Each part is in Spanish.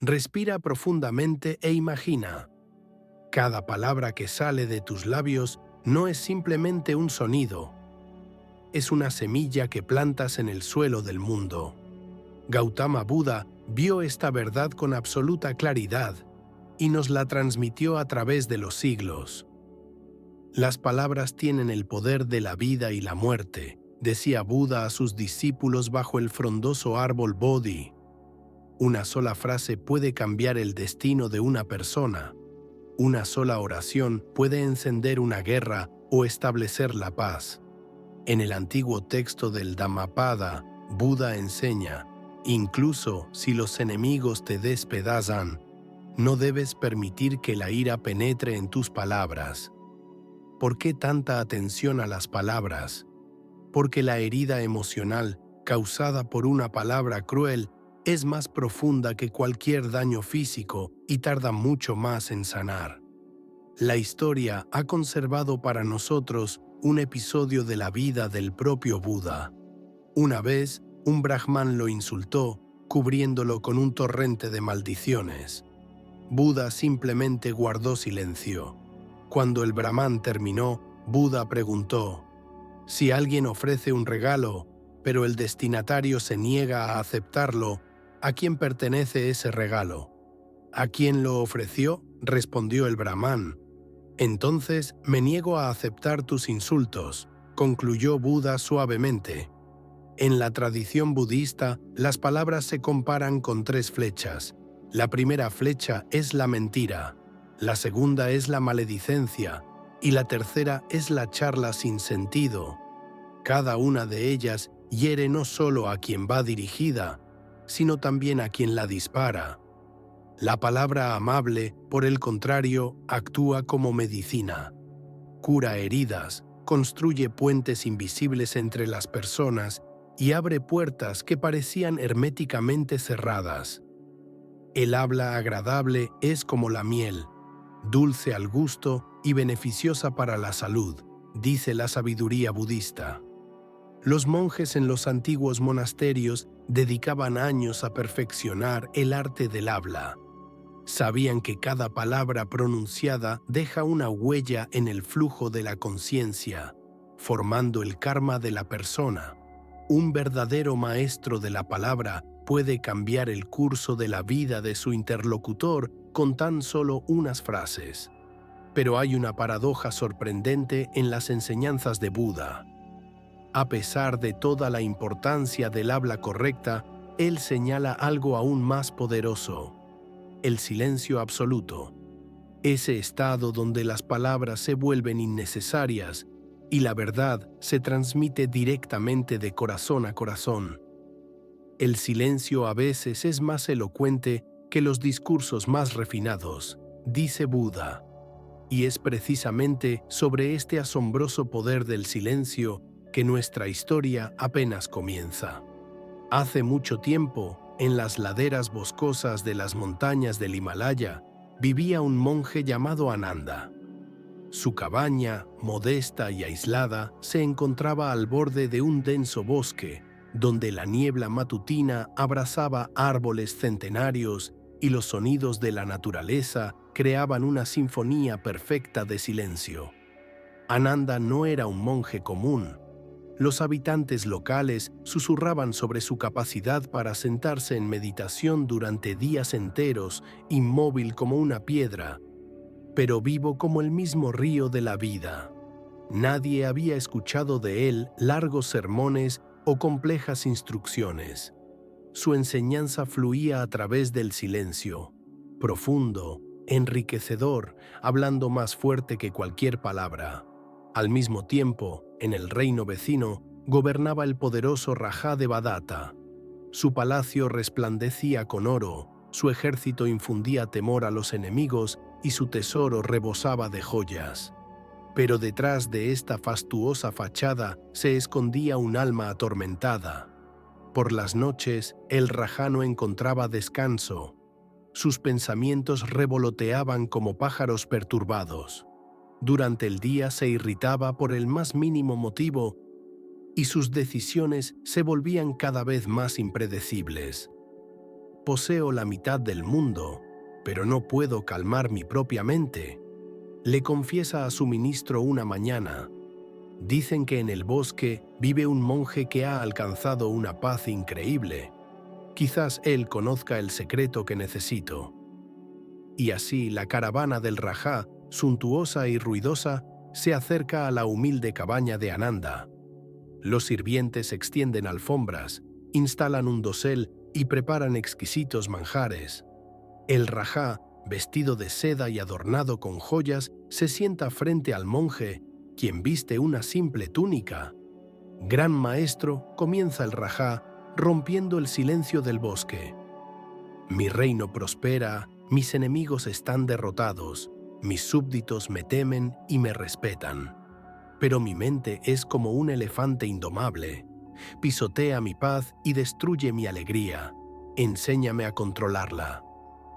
Respira profundamente e imagina. Cada palabra que sale de tus labios no es simplemente un sonido, es una semilla que plantas en el suelo del mundo. Gautama Buda vio esta verdad con absoluta claridad y nos la transmitió a través de los siglos. Las palabras tienen el poder de la vida y la muerte, decía Buda a sus discípulos bajo el frondoso árbol Bodhi. Una sola frase puede cambiar el destino de una persona. Una sola oración puede encender una guerra o establecer la paz. En el antiguo texto del Dhammapada, Buda enseña, incluso si los enemigos te despedazan, no debes permitir que la ira penetre en tus palabras. ¿Por qué tanta atención a las palabras? Porque la herida emocional causada por una palabra cruel es más profunda que cualquier daño físico y tarda mucho más en sanar. La historia ha conservado para nosotros un episodio de la vida del propio Buda. Una vez, un brahman lo insultó, cubriéndolo con un torrente de maldiciones. Buda simplemente guardó silencio. Cuando el brahman terminó, Buda preguntó: si alguien ofrece un regalo, pero el destinatario se niega a aceptarlo, ¿a quién pertenece ese regalo? ¿A quién lo ofreció?, respondió el brahman. Entonces me niego a aceptar tus insultos, concluyó Buda suavemente. En la tradición budista, las palabras se comparan con 3 flechas. La primera flecha es la mentira, la segunda es la maledicencia y la tercera es la charla sin sentido. Cada una de ellas hiere no solo a quien va dirigida, sino también a quien la dispara. La palabra amable, por el contrario, actúa como medicina. Cura heridas, construye puentes invisibles entre las personas y abre puertas que parecían herméticamente cerradas. El habla agradable es como la miel, dulce al gusto y beneficiosa para la salud, dice la sabiduría budista. Los monjes en los antiguos monasterios dedicaban años a perfeccionar el arte del habla. Sabían que cada palabra pronunciada deja una huella en el flujo de la conciencia, formando el karma de la persona. Un verdadero maestro de la palabra puede cambiar el curso de la vida de su interlocutor con tan solo unas frases. Pero hay una paradoja sorprendente en las enseñanzas de Buda. A pesar de toda la importancia del habla correcta, él señala algo aún más poderoso: el silencio absoluto, ese estado donde las palabras se vuelven innecesarias y la verdad se transmite directamente de corazón a corazón. El silencio a veces es más elocuente que los discursos más refinados, dice Buda, y es precisamente sobre este asombroso poder del silencio que nuestra historia apenas comienza. Hace mucho tiempo, en las laderas boscosas de las montañas del Himalaya, vivía un monje llamado Ananda. Su cabaña, modesta y aislada, se encontraba al borde de un denso bosque, donde la niebla matutina abrazaba árboles centenarios y los sonidos de la naturaleza creaban una sinfonía perfecta de silencio. Ananda no era un monje común. Los habitantes locales susurraban sobre su capacidad para sentarse en meditación durante días enteros, inmóvil como una piedra, pero vivo como el mismo río de la vida. Nadie había escuchado de él largos sermones o complejas instrucciones. Su enseñanza fluía a través del silencio, profundo, enriquecedor, hablando más fuerte que cualquier palabra. Al mismo tiempo, en el reino vecino, gobernaba el poderoso Rajá de Badatta. Su palacio resplandecía con oro, su ejército infundía temor a los enemigos y su tesoro rebosaba de joyas. Pero detrás de esta fastuosa fachada se escondía un alma atormentada. Por las noches, el Rajá no encontraba descanso. Sus pensamientos revoloteaban como pájaros perturbados. Durante el día se irritaba por el más mínimo motivo y sus decisiones se volvían cada vez más impredecibles. poseo la mitad del mundo, pero no puedo calmar mi propia mente. Le confiesa a su ministro una mañana. Dicen que en el bosque vive un monje que ha alcanzado una paz increíble. Quizás él conozca el secreto que necesito. Y así la caravana del Rajá, suntuosa y ruidosa, se acerca a la humilde cabaña de Ananda. Los sirvientes extienden alfombras, instalan un dosel y preparan exquisitos manjares. El Rajá, vestido de seda y adornado con joyas, se sienta frente al monje, quien viste una simple túnica. Gran maestro, comienza el Rajá, rompiendo el silencio del bosque. Mi reino prospera, mis enemigos están derrotados, mis súbditos me temen y me respetan. Pero mi mente es como un elefante indomable. Pisotea mi paz y destruye mi alegría. Enséñame a controlarla.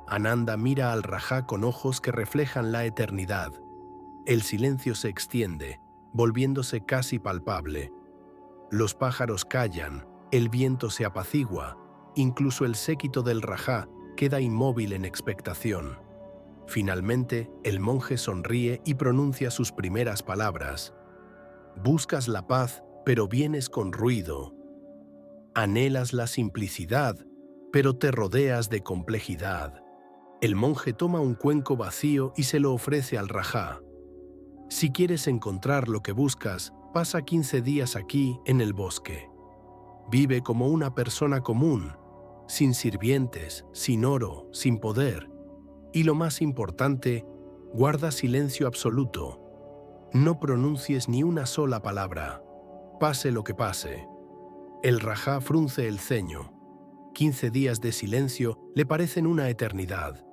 Ananda mira al Rajá con ojos que reflejan la eternidad. El silencio se extiende, volviéndose casi palpable. Los pájaros callan, el viento se apacigua, incluso el séquito del Rajá queda inmóvil en expectación. Finalmente, el monje sonríe y pronuncia sus primeras palabras. Buscas la paz, pero vienes con ruido. Anhelas la simplicidad, pero te rodeas de complejidad. El monje toma un cuenco vacío y se lo ofrece al Rajá. Si quieres encontrar lo que buscas, pasa 15 días aquí en el bosque. Vive como una persona común, sin sirvientes, sin oro, sin poder. Y lo más importante, guarda silencio absoluto. No pronuncies ni una sola palabra, pase lo que pase. El Rajá frunce el ceño. 15 días de silencio le parecen una eternidad,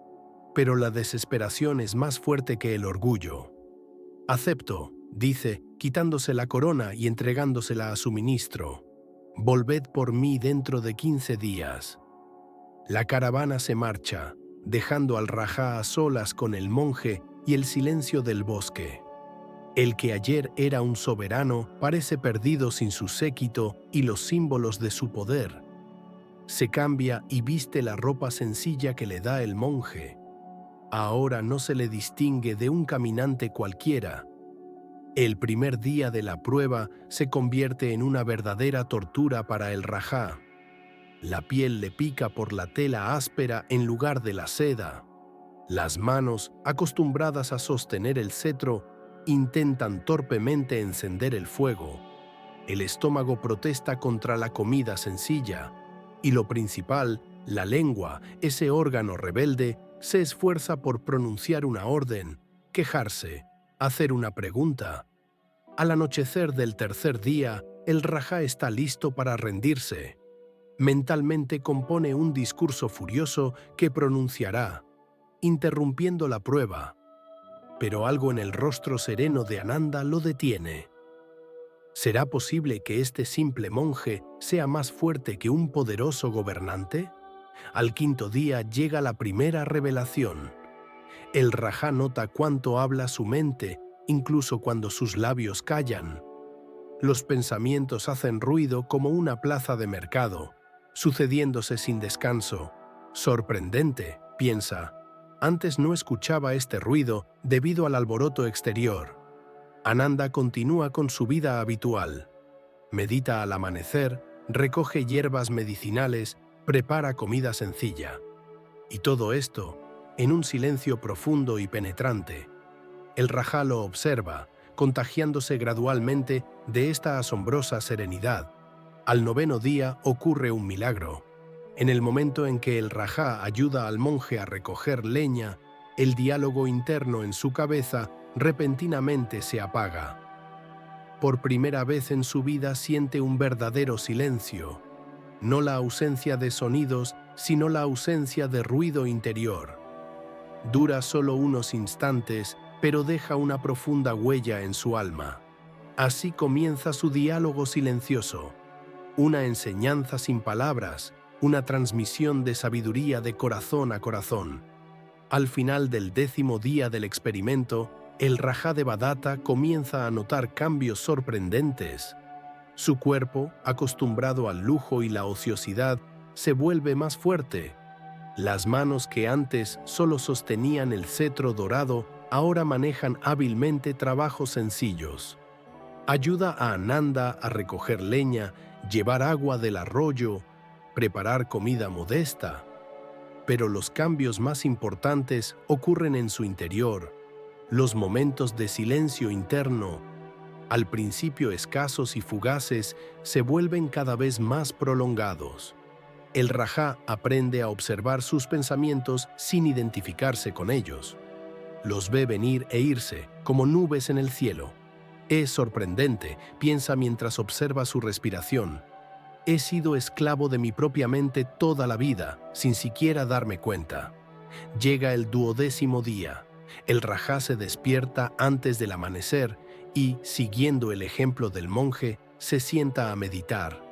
pero la desesperación es más fuerte que el orgullo. Acepto, dice, quitándose la corona y entregándosela a su ministro. Volved por mí dentro de 15 días. La caravana se marcha, dejando al Rajá a solas con el monje y el silencio del bosque. El que ayer era un soberano parece perdido sin su séquito y los símbolos de su poder. Se cambia y viste la ropa sencilla que le da el monje. Ahora no se le distingue de un caminante cualquiera. El primer día de la prueba se convierte en una verdadera tortura para el Rajá. La piel le pica por la tela áspera en lugar de la seda. Las manos, acostumbradas a sostener el cetro, intentan torpemente encender el fuego. El estómago protesta contra la comida sencilla. Y lo principal, la lengua, ese órgano rebelde, se esfuerza por pronunciar una orden, quejarse, hacer una pregunta. Al anochecer del tercer día, el Rajá está listo para rendirse. Mentalmente compone un discurso furioso que pronunciará, interrumpiendo la prueba. Pero algo en el rostro sereno de Ananda lo detiene. ¿Será posible que este simple monje sea más fuerte que un poderoso gobernante? Al quinto día llega la primera revelación. El Rajá nota cuánto habla su mente, incluso cuando sus labios callan. Los pensamientos hacen ruido como una plaza de mercado, sucediéndose sin descanso. Sorprendente, piensa. Antes no escuchaba este ruido debido al alboroto exterior. Ananda continúa con su vida habitual. Medita al amanecer, recoge hierbas medicinales, prepara comida sencilla. Y todo esto, en un silencio profundo y penetrante. El Rajá lo observa, contagiándose gradualmente de esta asombrosa serenidad. Al noveno día ocurre un milagro. En el momento en que el Rajá ayuda al monje a recoger leña, el diálogo interno en su cabeza repentinamente se apaga. Por primera vez en su vida siente un verdadero silencio, no la ausencia de sonidos, sino la ausencia de ruido interior. Dura solo unos instantes, pero deja una profunda huella en su alma. Así comienza su diálogo silencioso, una enseñanza sin palabras, una transmisión de sabiduría de corazón a corazón. Al final del 10º día del experimento, el Rajá de Badatta comienza a notar cambios sorprendentes. Su cuerpo, acostumbrado al lujo y la ociosidad, se vuelve más fuerte. Las manos que antes solo sostenían el cetro dorado ahora manejan hábilmente trabajos sencillos. Ayuda a Ananda a recoger leña, llevar agua del arroyo, preparar comida modesta. Pero los cambios más importantes ocurren en su interior. Los momentos de silencio interno, al principio escasos y fugaces, se vuelven cada vez más prolongados. El Rajá aprende a observar sus pensamientos sin identificarse con ellos. Los ve venir e irse, como nubes en el cielo. Es sorprendente, piensa mientras observa su respiración. He sido esclavo de mi propia mente toda la vida, sin siquiera darme cuenta. Llega el 12º día. El Rajá se despierta antes del amanecer y, siguiendo el ejemplo del monje, se sienta a meditar.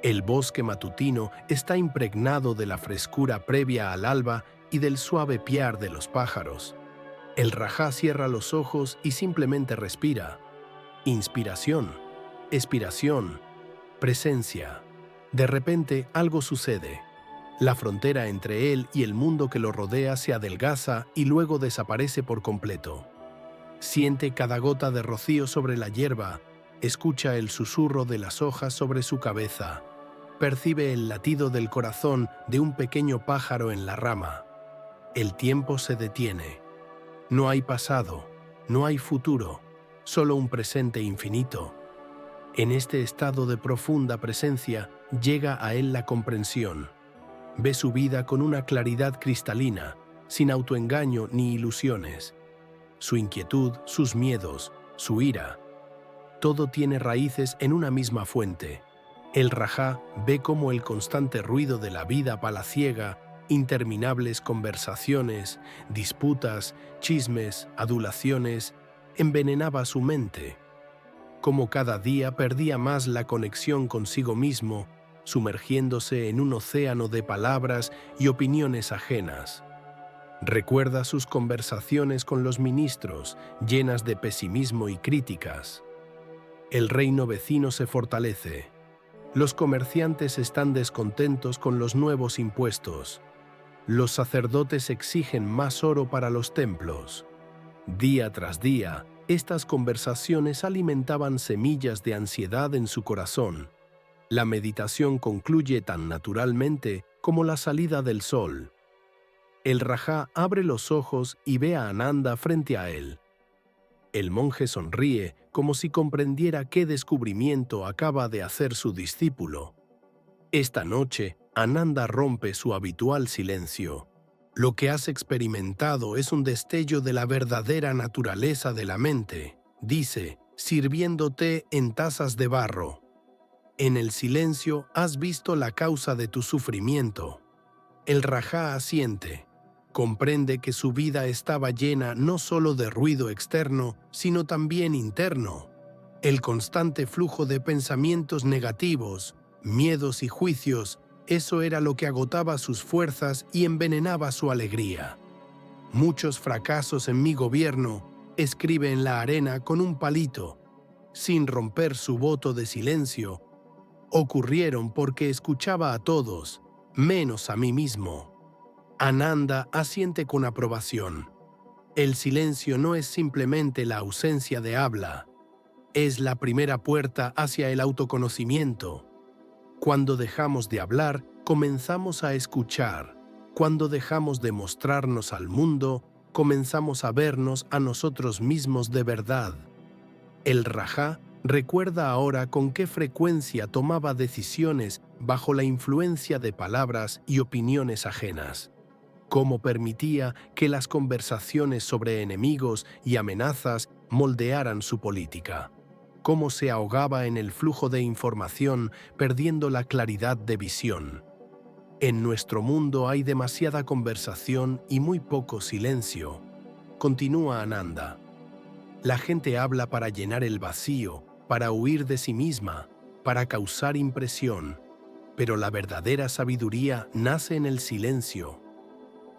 El bosque matutino está impregnado de la frescura previa al alba y del suave piar de los pájaros. El Rajá cierra los ojos y simplemente respira. Inspiración, expiración, presencia. De repente algo sucede. La frontera entre él y el mundo que lo rodea se adelgaza y luego desaparece por completo. Siente cada gota de rocío sobre la hierba, escucha el susurro de las hojas sobre su cabeza, percibe el latido del corazón de un pequeño pájaro en la rama. El tiempo se detiene. No hay pasado, no hay futuro, solo un presente infinito. En este estado de profunda presencia llega a él la comprensión. Ve su vida con una claridad cristalina, sin autoengaño ni ilusiones. Su inquietud, sus miedos, su ira, todo tiene raíces en una misma fuente. El Rajá ve cómo el constante ruido de la vida palaciega, interminables conversaciones, disputas, chismes, adulaciones, envenenaba su mente. Cómo cada día perdía más la conexión consigo mismo, sumergiéndose en un océano de palabras y opiniones ajenas. Recuerda sus conversaciones con los ministros, llenas de pesimismo y críticas. El reino vecino se fortalece. Los comerciantes están descontentos con los nuevos impuestos. Los sacerdotes exigen más oro para los templos. Día tras día, estas conversaciones alimentaban semillas de ansiedad en su corazón. La meditación concluye tan naturalmente como la salida del sol. El Rajá abre los ojos y ve a Ananda frente a él. El monje sonríe como si comprendiera qué descubrimiento acaba de hacer su discípulo. Esta noche, Ananda rompe su habitual silencio. Lo que has experimentado es un destello de la verdadera naturaleza de la mente, dice, sirviéndote en tazas de barro. En el silencio has visto la causa de tu sufrimiento. El Rajá asiente. Comprende que su vida estaba llena no solo de ruido externo, sino también interno. El constante flujo de pensamientos negativos, miedos y juicios, eso era lo que agotaba sus fuerzas y envenenaba su alegría. Muchos fracasos en mi gobierno, escribe en la arena con un palito, sin romper su voto de silencio, ocurrieron porque escuchaba a todos, menos a mí mismo. Ananda asiente con aprobación. El silencio no es simplemente la ausencia de habla, es la primera puerta hacia el autoconocimiento. Cuando dejamos de hablar, comenzamos a escuchar. Cuando dejamos de mostrarnos al mundo, comenzamos a vernos a nosotros mismos de verdad. El Rajá recuerda ahora con qué frecuencia tomaba decisiones bajo la influencia de palabras y opiniones ajenas. Cómo permitía que las conversaciones sobre enemigos y amenazas moldearan su política. Cómo se ahogaba en el flujo de información, perdiendo la claridad de visión. En nuestro mundo hay demasiada conversación y muy poco silencio. Continúa Ananda. La gente habla para llenar el vacío, para huir de sí misma, para causar impresión. Pero la verdadera sabiduría nace en el silencio.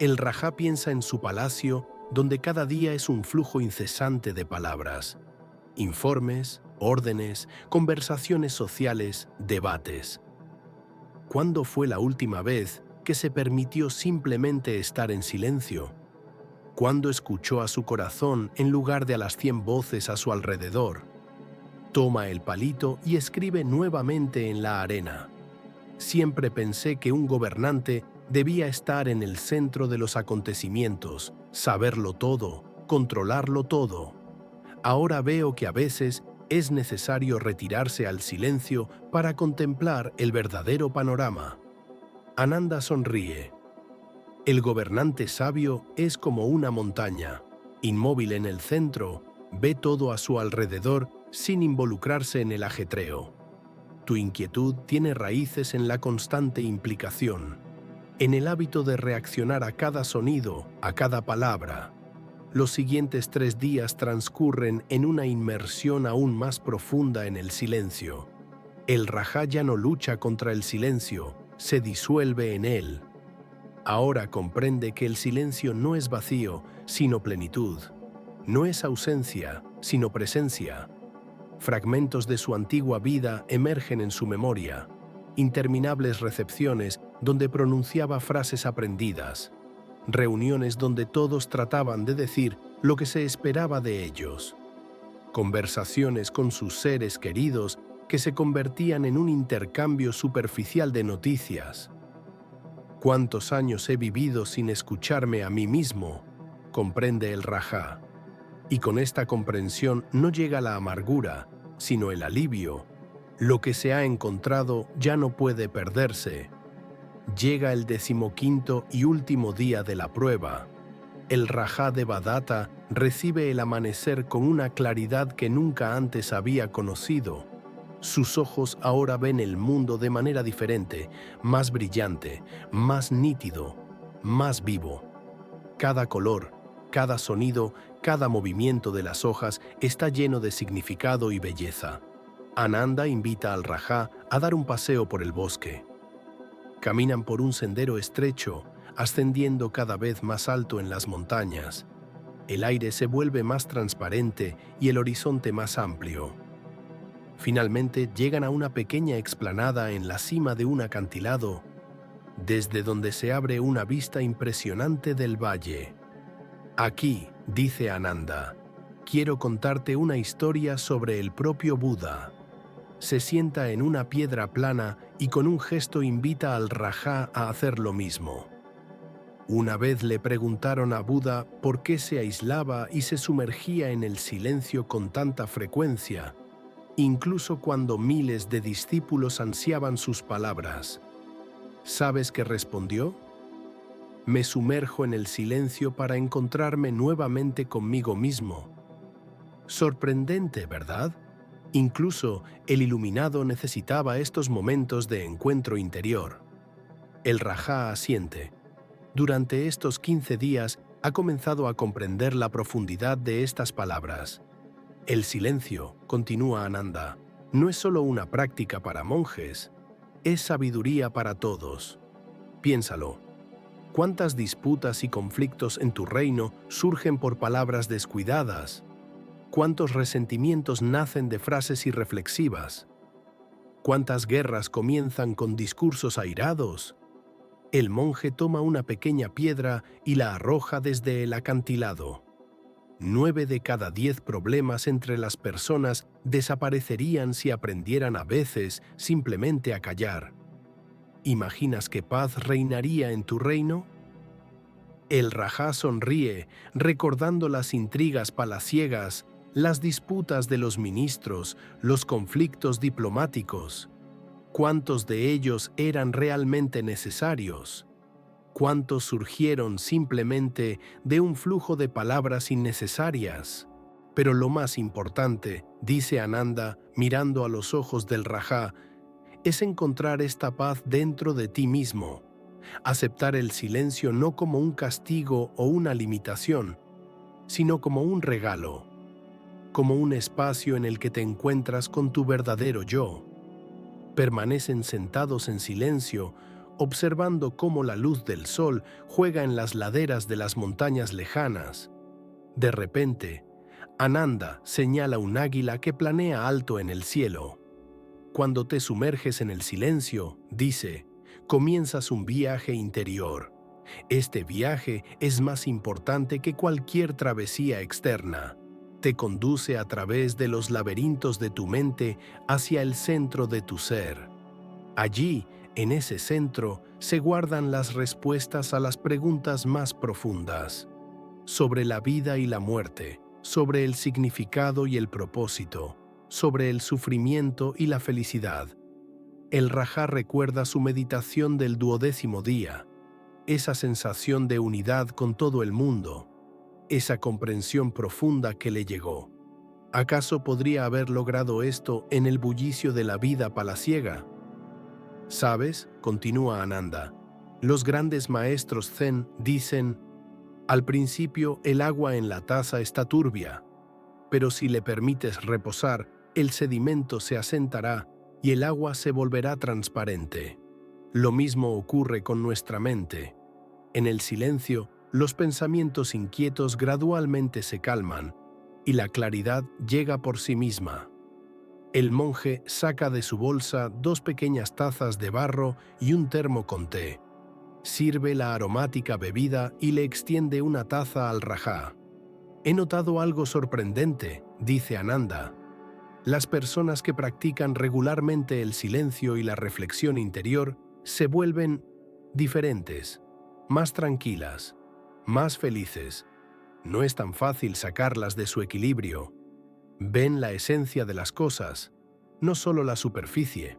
El Rajá piensa en su palacio, donde cada día es un flujo incesante de palabras. Informes, órdenes, conversaciones sociales, debates. ¿Cuándo fue la última vez que se permitió simplemente estar en silencio? ¿Cuándo escuchó a su corazón en lugar de a las 100 voces a su alrededor? Toma el palito y escribe nuevamente en la arena. Siempre pensé que un gobernante debía estar en el centro de los acontecimientos, saberlo todo, controlarlo todo. Ahora veo que a veces es necesario retirarse al silencio para contemplar el verdadero panorama. Ananda sonríe. El gobernante sabio es como una montaña. Inmóvil en el centro, ve todo a su alrededor sin involucrarse en el ajetreo. Tu inquietud tiene raíces en la constante implicación, en el hábito de reaccionar a cada sonido, a cada palabra. Los siguientes 3 días transcurren en una inmersión aún más profunda en el silencio. El Raja ya no lucha contra el silencio, se disuelve en él. Ahora comprende que el silencio no es vacío, sino plenitud. No es ausencia, sino presencia. Fragmentos de su antigua vida emergen en su memoria, interminables recepciones donde pronunciaba frases aprendidas, reuniones donde todos trataban de decir lo que se esperaba de ellos, conversaciones con sus seres queridos que se convertían en un intercambio superficial de noticias. ¿Cuántos años he vivido sin escucharme a mí mismo?, comprende el Raja. Y con esta comprensión no llega la amargura, sino el alivio. Lo que se ha encontrado ya no puede perderse. Llega el 15º y último día de la prueba. El Raja de Badatta recibe el amanecer con una claridad que nunca antes había conocido. Sus ojos ahora ven el mundo de manera diferente, más brillante, más nítido, más vivo. Cada color, cada sonido, cada movimiento de las hojas está lleno de significado y belleza. Ananda invita al Raja a dar un paseo por el bosque. Caminan por un sendero estrecho, ascendiendo cada vez más alto en las montañas. El aire se vuelve más transparente y el horizonte más amplio. Finalmente llegan a una pequeña explanada en la cima de un acantilado, desde donde se abre una vista impresionante del valle. Aquí, dice Ananda, quiero contarte una historia sobre el propio Buda. Se sienta en una piedra plana y con un gesto invita al Raja a hacer lo mismo. Una vez le preguntaron a Buda por qué se aislaba y se sumergía en el silencio con tanta frecuencia, incluso cuando miles de discípulos ansiaban sus palabras. ¿Sabes qué respondió? Me sumerjo en el silencio para encontrarme nuevamente conmigo mismo. Sorprendente, ¿verdad? Incluso el iluminado necesitaba estos momentos de encuentro interior. El Raja asiente. Durante estos 15 días ha comenzado a comprender la profundidad de estas palabras. El silencio, continúa Ananda, no es solo una práctica para monjes, es sabiduría para todos. Piénsalo. ¿Cuántas disputas y conflictos en tu reino surgen por palabras descuidadas? ¿Cuántos resentimientos nacen de frases irreflexivas? ¿Cuántas guerras comienzan con discursos airados? El monje toma una pequeña piedra y la arroja desde el acantilado. 9 de cada 10 problemas entre las personas desaparecerían si aprendieran a veces simplemente a callar. ¿Imaginas qué paz reinaría en tu reino? El Raja sonríe, recordando las intrigas palaciegas, las disputas de los ministros, los conflictos diplomáticos. ¿Cuántos de ellos eran realmente necesarios? ¿Cuántos surgieron simplemente de un flujo de palabras innecesarias? Pero lo más importante, dice Ananda, mirando a los ojos del Raja, es encontrar esta paz dentro de ti mismo. Aceptar el silencio no como un castigo o una limitación, sino como un regalo, como un espacio en el que te encuentras con tu verdadero yo. Permanecen sentados en silencio, observando cómo la luz del sol juega en las laderas de las montañas lejanas. De repente, Ananda señala un águila que planea alto en el cielo. Cuando te sumerges en el silencio, dice, Comienzas un viaje interior. Este viaje es más importante que cualquier travesía externa. Te conduce a través de los laberintos de tu mente hacia el centro de tu ser. Allí, en ese centro, se guardan las respuestas a las preguntas más profundas, sobre la vida y la muerte, sobre el significado y el propósito, sobre el sufrimiento y la felicidad. El Rajá recuerda su meditación del 12º día, esa sensación de unidad con todo el mundo, esa comprensión profunda que le llegó. ¿Acaso podría haber logrado esto en el bullicio de la vida palaciega? ¿Sabes?, continúa Ananda, los grandes maestros zen dicen: al principio el agua en la taza está turbia, pero si le permites reposar, el sedimento se asentará y el agua se volverá transparente. Lo mismo ocurre con nuestra mente. En el silencio, los pensamientos inquietos gradualmente se calman y la claridad llega por sí misma. El monje saca de su bolsa 2 pequeñas tazas de barro y un termo con té. Sirve la aromática bebida y le extiende una taza al Rajá. He notado algo sorprendente, dice Ananda. Las personas que practican regularmente el silencio y la reflexión interior se vuelven diferentes, más tranquilas, más felices. No es tan fácil sacarlas de su equilibrio. Ven la esencia de las cosas, no solo la superficie.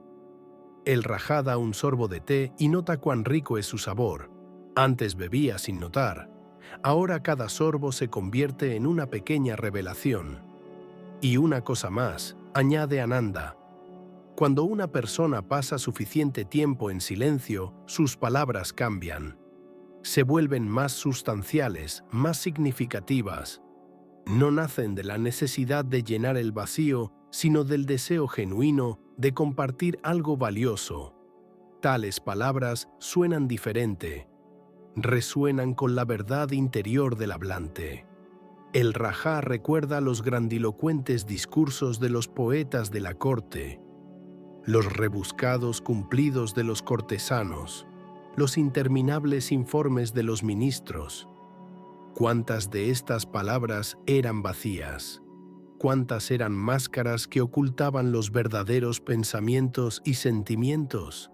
El Rajá da un sorbo de té y nota cuán rico es su sabor. Antes bebía sin notar. Ahora cada sorbo se convierte en una pequeña revelación. Y una cosa más, añade Ananda. Cuando una persona pasa suficiente tiempo en silencio, sus palabras cambian. Se vuelven más sustanciales, más significativas. No nacen de la necesidad de llenar el vacío, sino del deseo genuino de compartir algo valioso. Tales palabras suenan diferente, resuenan con la verdad interior del hablante. El Rajá recuerda los grandilocuentes discursos de los poetas de la corte, los rebuscados cumplidos de los cortesanos, los interminables informes de los ministros. ¿Cuántas de estas palabras eran vacías? ¿Cuántas eran máscaras que ocultaban los verdaderos pensamientos y sentimientos?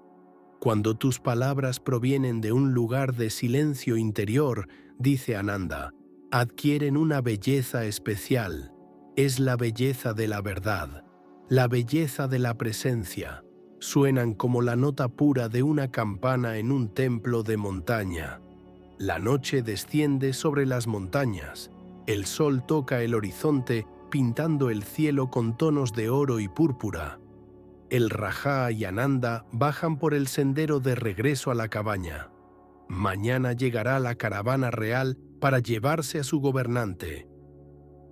Cuando tus palabras provienen de un lugar de silencio interior, dice Ananda, adquieren una belleza especial. Es la belleza de la verdad, la belleza de la presencia. Suenan como la nota pura de una campana en un templo de montaña. La noche desciende sobre las montañas. El sol toca el horizonte, pintando el cielo con tonos de oro y púrpura. El Rajá y Ananda bajan por el sendero de regreso a la cabaña. Mañana llegará la caravana real para llevarse a su gobernante.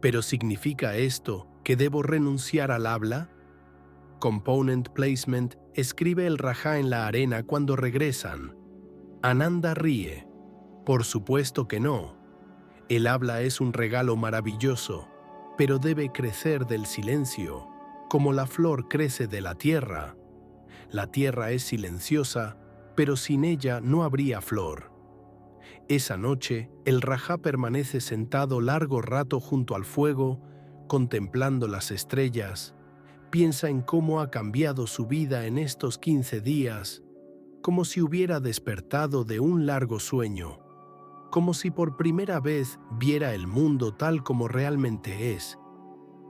¿Pero significa esto que debo renunciar al habla? Component Placement escribe el Rajá en la arena cuando regresan. Ananda ríe. Por supuesto que no. El habla es un regalo maravilloso, pero debe crecer del silencio, como la flor crece de la tierra. La tierra es silenciosa, pero sin ella no habría flor. Esa noche, el Rajá permanece sentado largo rato junto al fuego, contemplando las estrellas. Piensa en cómo ha cambiado su vida en estos 15 días, como si hubiera despertado de un largo sueño, como si por primera vez viera el mundo tal como realmente es,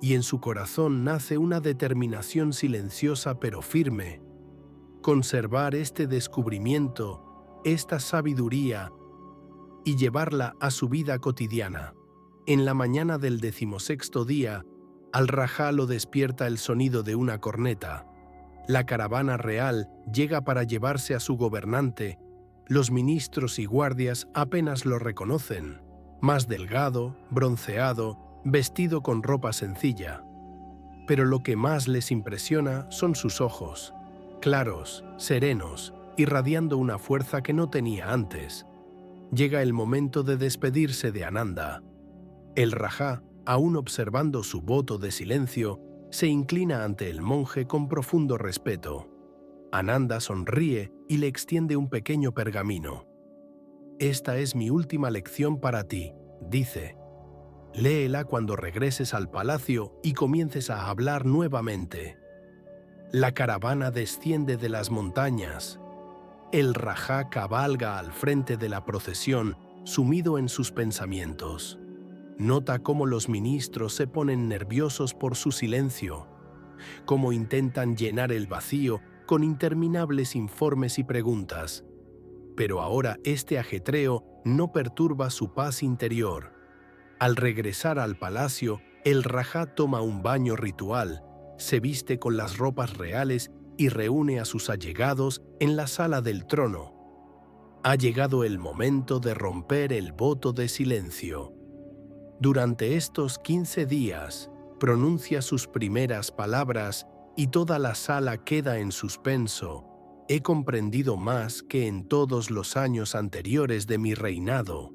y en su corazón nace una determinación silenciosa pero firme. Conservar este descubrimiento, esta sabiduría, y llevarla a su vida cotidiana. En la mañana del 16º día, al Rajá lo despierta el sonido de una corneta. La caravana real llega para llevarse a su gobernante. Los ministros y guardias apenas lo reconocen. Más delgado, bronceado, vestido con ropa sencilla. Pero lo que más les impresiona son sus ojos, claros, serenos, irradiando una fuerza que no tenía antes. Llega el momento de despedirse de Ananda. El Rajá, aún observando su voto de silencio, se inclina ante el monje con profundo respeto. Ananda sonríe y le extiende un pequeño pergamino. «Esta es mi última lección para ti», dice. «Léela cuando regreses al palacio y comiences a hablar nuevamente». La caravana desciende de las montañas. El Rajá cabalga al frente de la procesión, sumido en sus pensamientos. Nota cómo los ministros se ponen nerviosos por su silencio, cómo intentan llenar el vacío con interminables informes y preguntas. Pero ahora este ajetreo no perturba su paz interior. Al regresar al palacio, el Rajá toma un baño ritual, se viste con las ropas reales y reúne a sus allegados en la sala del trono. Ha llegado el momento de romper el voto de silencio. Durante estos 15 días, pronuncia sus primeras palabras y toda la sala queda en suspenso. He comprendido más que en todos los años anteriores de mi reinado.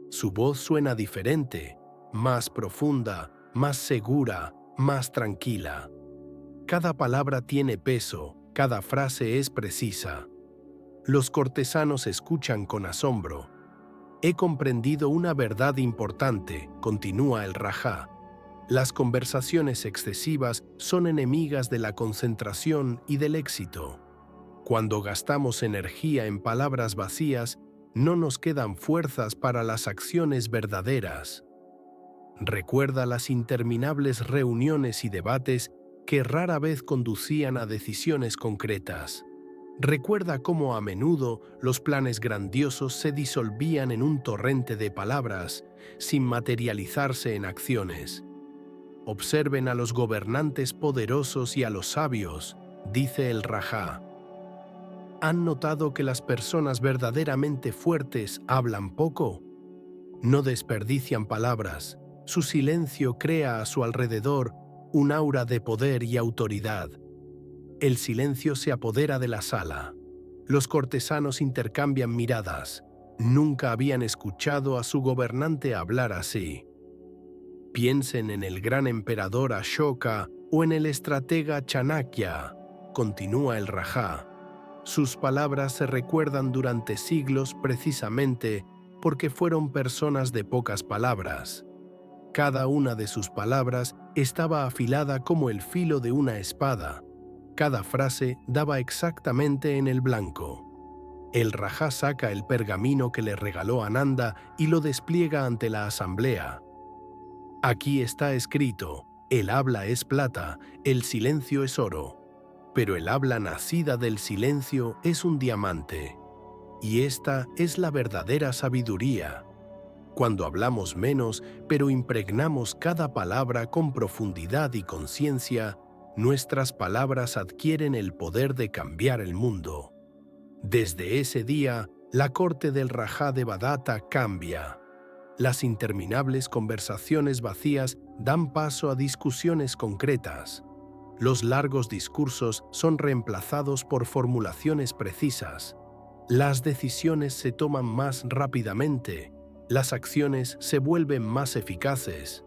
Su voz suena diferente, más profunda, más segura, más tranquila. Cada palabra tiene peso, cada frase es precisa. Los cortesanos escuchan con asombro. He comprendido una verdad importante, continúa el Rajá. Las conversaciones excesivas son enemigas de la concentración y del éxito. Cuando gastamos energía en palabras vacías, no nos quedan fuerzas para las acciones verdaderas. Recuerda las interminables reuniones y debates que rara vez conducían a decisiones concretas. Recuerda cómo a menudo los planes grandiosos se disolvían en un torrente de palabras, sin materializarse en acciones. Observen a los gobernantes poderosos y a los sabios, dice el Rajá. ¿Han notado que las personas verdaderamente fuertes hablan poco? No desperdician palabras. Su silencio crea a su alrededor un aura de poder y autoridad. El silencio se apodera de la sala. Los cortesanos intercambian miradas. Nunca habían escuchado a su gobernante hablar así. Piensen en el gran emperador Ashoka o en el estratega Chanakya, continúa el Rajá. Sus palabras se recuerdan durante siglos precisamente porque fueron personas de pocas palabras. Cada una de sus palabras estaba afilada como el filo de una espada. Cada frase daba exactamente en el blanco. El Rajá saca el pergamino que le regaló Ananda y lo despliega ante la asamblea. Aquí está escrito: el habla es plata, el silencio es oro, pero el habla nacida del silencio es un diamante. Y esta es la verdadera sabiduría. Cuando hablamos menos, pero impregnamos cada palabra con profundidad y conciencia, nuestras palabras adquieren el poder de cambiar el mundo. Desde ese día, la corte del Rajá de Badatta cambia. Las interminables conversaciones vacías dan paso a discusiones concretas. Los largos discursos son reemplazados por formulaciones precisas. Las decisiones se toman más rápidamente. Las acciones se vuelven más eficaces.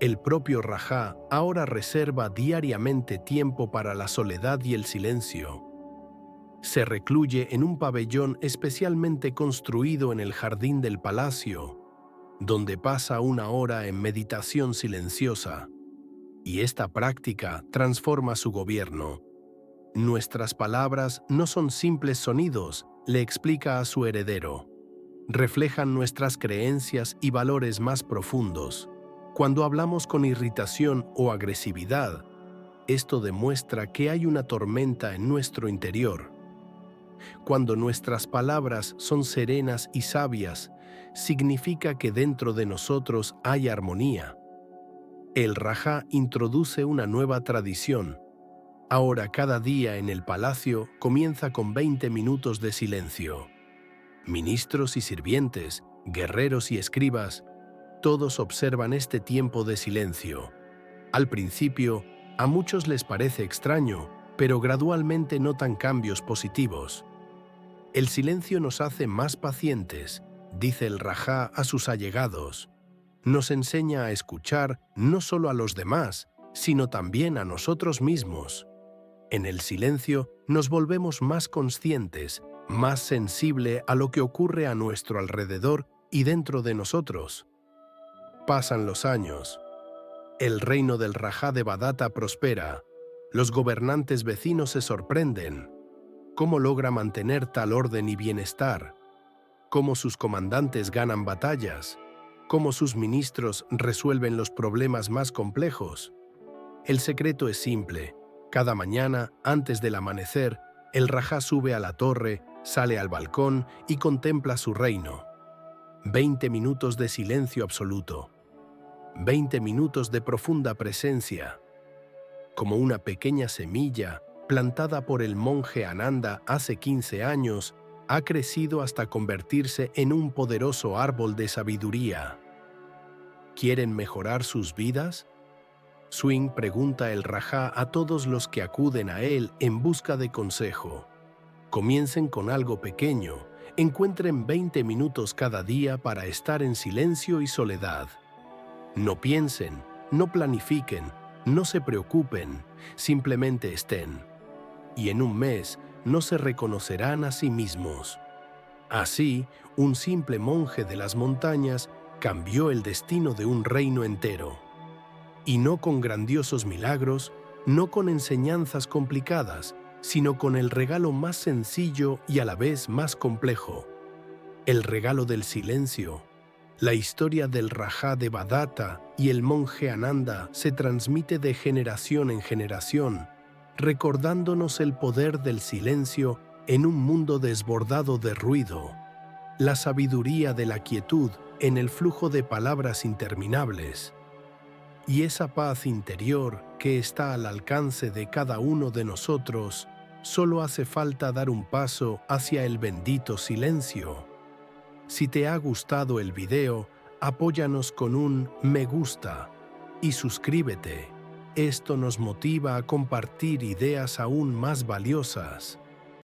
El propio Rajá ahora reserva diariamente tiempo para la soledad y el silencio. Se recluye en un pabellón especialmente construido en el jardín del palacio, donde pasa una hora en meditación silenciosa. Y esta práctica transforma su gobierno. Nuestras palabras no son simples sonidos, le explica a su heredero. Reflejan nuestras creencias y valores más profundos. Cuando hablamos con irritación o agresividad, esto demuestra que hay una tormenta en nuestro interior. Cuando nuestras palabras son serenas y sabias, significa que dentro de nosotros hay armonía. El Rajá introduce una nueva tradición. Ahora cada día en el palacio comienza con 20 minutos de silencio. Ministros y sirvientes, guerreros y escribas, todos observan este tiempo de silencio. Al principio, a muchos les parece extraño, pero gradualmente notan cambios positivos. El silencio nos hace más pacientes, dice el Rajá a sus allegados. Nos enseña a escuchar no solo a los demás, sino también a nosotros mismos. En el silencio nos volvemos más conscientes, más sensible a lo que ocurre a nuestro alrededor y dentro de nosotros. Pasan los años. El reino del Rajá de Badatta prospera. Los gobernantes vecinos se sorprenden. ¿Cómo logra mantener tal orden y bienestar? ¿Cómo sus comandantes ganan batallas? ¿Cómo sus ministros resuelven los problemas más complejos? El secreto es simple. Cada mañana, antes del amanecer, el Rajá sube a la torre, sale al balcón y contempla su reino. 20 minutos de silencio absoluto. 20 minutos de profunda presencia. Como una pequeña semilla plantada por el monje Ananda hace 15 años, ha crecido hasta convertirse en un poderoso árbol de sabiduría. ¿Quieren mejorar sus vidas? Swing pregunta el Rajá a todos los que acuden a él en busca de consejo. Comiencen con algo pequeño, encuentren 20 minutos cada día para estar en silencio y soledad. No piensen, no planifiquen, no se preocupen, simplemente estén. Y en un mes no se reconocerán a sí mismos. Así, un simple monje de las montañas cambió el destino de un reino entero. Y no con grandiosos milagros, no con enseñanzas complicadas, sino con el regalo más sencillo y a la vez más complejo. El regalo del silencio. La historia del Rajá de Badatta y el monje Ananda se transmite de generación en generación, recordándonos el poder del silencio en un mundo desbordado de ruido, la sabiduría de la quietud en el flujo de palabras interminables, y esa paz interior que está al alcance de cada uno de nosotros. Solo hace falta dar un paso hacia el bendito silencio. Si te ha gustado el video, apóyanos con un me gusta y suscríbete. Esto nos motiva a compartir ideas aún más valiosas.